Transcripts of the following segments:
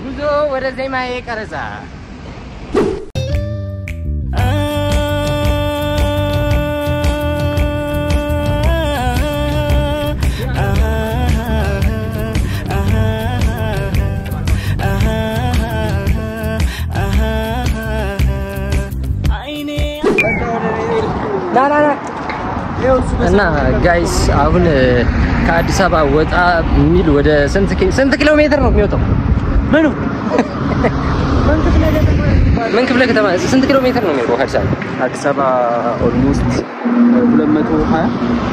ጉዞ ወደ ዜማዬ ቀረጻ እና ጋይስ አሁን ከአዲስ አበባ ወጣ ሚል ወደ ስንት ኪሎ ሜትር ነው የሚወጣው? ምኑ ምን ክፍለ ከተማ ስንት ኪሎ ሜትር ነው የሚወጣው? አዲስ አበባ ኦልሞስት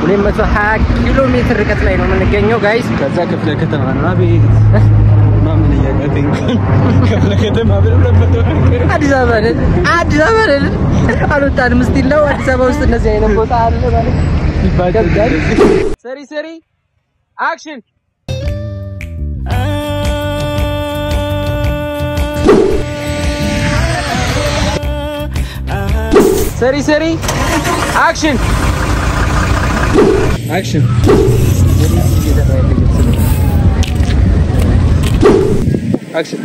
220 ኪሎ ሜትር ርቀት ላይ ነው የምንገኘው ጋይስ። ከዛ ክፍለ ከተማ ነው አቤት ማምን ያቀተኝ ክፍለ ከተማ አዲስ አበባ ነን አልወጣንም ስቲል ነው አዲስ አበባ ውስጥ እንደዚህ አይነት ቦታ አለ ማለት ይባላል ጋይስ። ሰሪ አክሽን ሰሪ አክሽን አክሽን አክሽን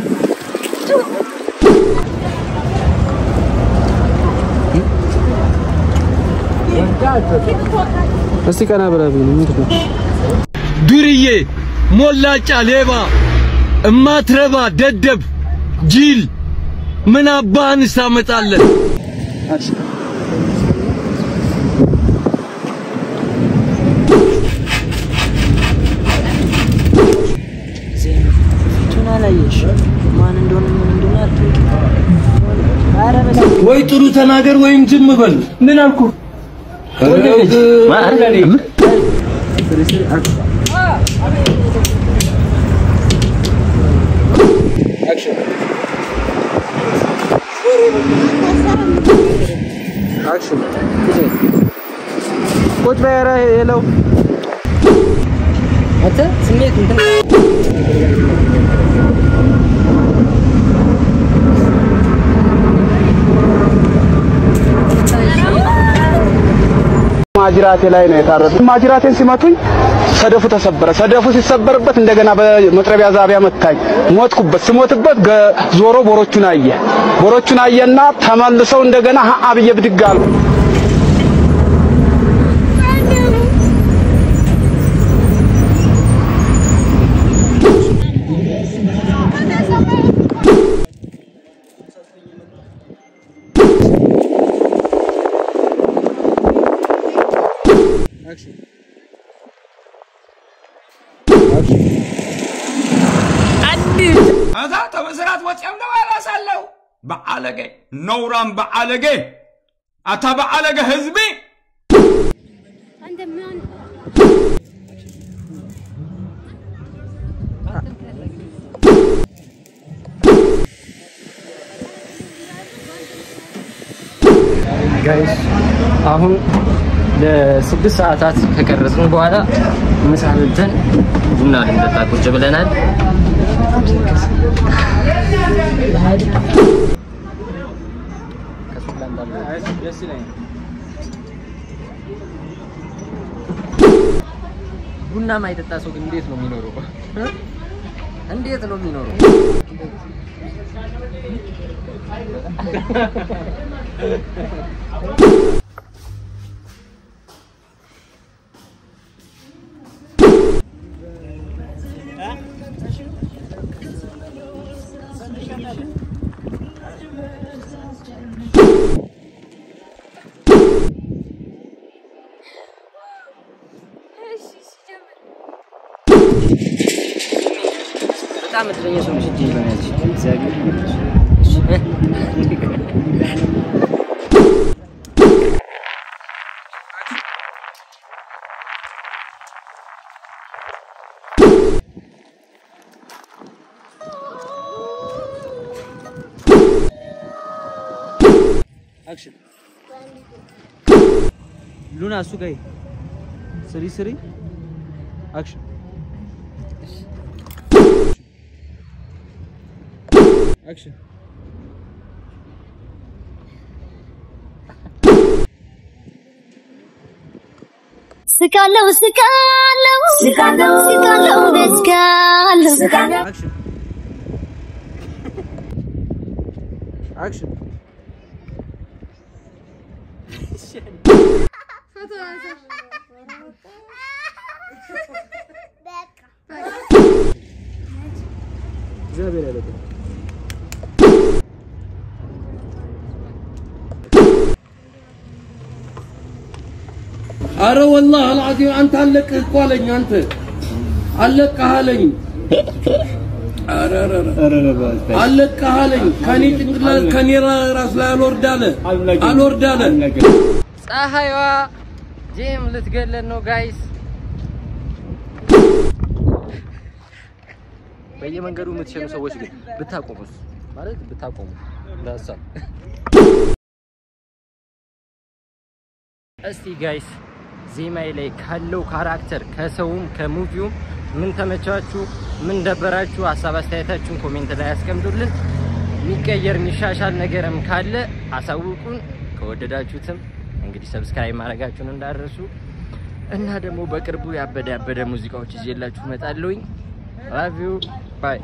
እስቲ ቀና ብለብኝ ምንድነው? ዱርዬ ሞላጫ ሌባ እማትረባ ደደብ ጂል ምን አባህን ሳመጣለን? ወይ ጥሩ ተናገር ወይም ዝም በል። ምን አልኩ? አክሽን ቁጭ በረ ሄለው አተ ስሜት እንትን ማጅራቴ ላይ ነው የታረዱት። ማጅራቴን ሲመቱኝ ሰደፉ ተሰበረ። ሰደፉ ሲሰበርበት እንደገና በመጥረቢያ ዛቢያ መታኝ። ሞትኩበት። ስሞትበት ዞሮ ቦሮቹን አየና ተመልሰው እንደገና አብየ ብድግ አሉ። هذا تبصرات وصيام ነው አላሳለው በአለገ ኖራም በአለገ አታ በአለገ ህዝቢ አንደማን ጋይስ አሁን ለ6 ሰዓታት ከቀረጽን በኋላ ምሳ በልተን ቡና ልንጠጣ ቁጭ ብለናል። ቡና ማይጠጣ ሰው ግን እንዴት ነው የሚኖረው? እንዴት ነው የሚኖረው? በጣም እድለኛ ሰው ነሽ ይባላል። እግዚአብሔር Action. Luna Sugai. Siri. Action. Action. Sikalo. Action. አክሽን ፎቶ አንሳ እግዚአብሔር ያለበት አረ والله العظيم አንተ አለቅህ እኮ አለኝ አንተ አለቅህ አለኝ አረ አለቅህ አለኝ ከኔ ጭንቅላት ከኔ ራስ ላይ አልወርድ አለ ፀሐይዋ ጂም ልትገለን ነው ጋይስ በየመንገዱ የምትሸኑ ሰዎች ግን ብታቆሙስ ማለት ብታቆሙ ለሀሳብ እስቲ ጋይስ ዜማዬ ላይ ካለው ካራክተር ከሰውም ከሙቪውም ምን ተመቻችሁ ምን ደበራችሁ ሐሳብ አስተያየታችሁን ኮሜንት ላይ አስቀምጡልን የሚቀየር የሚሻሻል ነገርም ካለ አሳውቁን ከወደዳችሁትም እንግዲህ ሰብስክራይብ ማድረጋችሁን እንዳትረሱ እና ደግሞ በቅርቡ ያበደ ሙዚቃዎች ይዤላችሁ እመጣለሁኝ love you bye